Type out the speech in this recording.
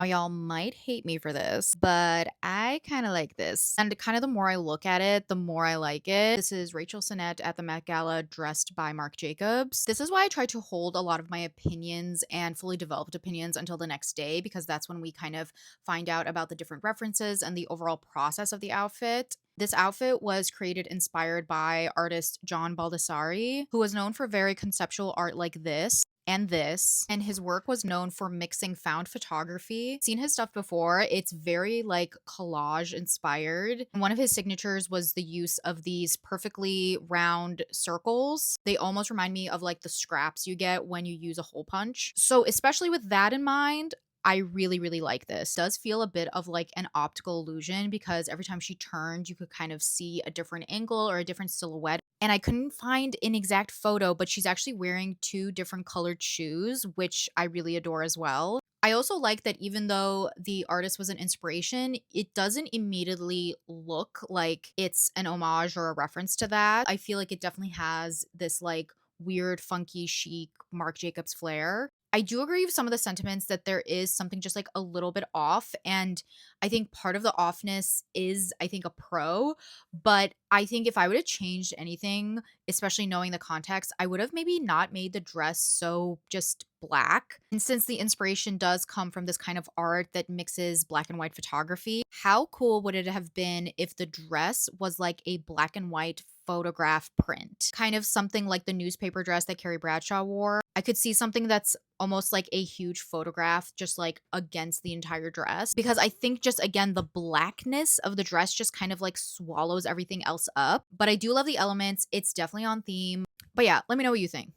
Now, y'all might hate me for this, but I kind of like this. And kind of the more I look at it, the more I like it. This is Rachel Sennett at the Met Gala dressed by Marc Jacobs. This is why I try to hold a lot of my opinions and fully developed opinions until the next day, because that's when we kind of find out about the different references and the overall process of the outfit. This outfit was created inspired by artist John Baldessari, who was known for very conceptual art like this, and his work was known for mixing found photography. Seen his stuff before, it's very like collage inspired. And one of his signatures was the use of these perfectly round circles. They almost remind me of like the scraps you get when you use a hole punch. So, especially with that in mind, I really, really like this. Does feel a bit of like an optical illusion because every time she turned, you could kind of see a different angle or a different silhouette. And I couldn't find an exact photo, but she's actually wearing two different colored shoes, which I really adore as well. I also like that even though the artist was an inspiration, it doesn't immediately look like it's an homage or a reference to that. I feel like it definitely has this like weird, funky, chic Marc Jacobs flair. I do agree with some of the sentiments that there is something just like a little bit off. And I think part of the offness is, I think, a pro. But I think if I would have changed anything, especially knowing the context, I would have maybe not made the dress so just black. And since the inspiration does come from this kind of art that mixes black and white photography, how cool would it have been if the dress was like a black and white photograph print? Kind of something like the newspaper dress that Carrie Bradshaw wore. I could see something that's almost like a huge photograph just like against the entire dress, because I think just again the blackness of the dress just kind of like swallows everything else up. But I do love the elements. It's definitely on theme. But yeah, let me know what you think.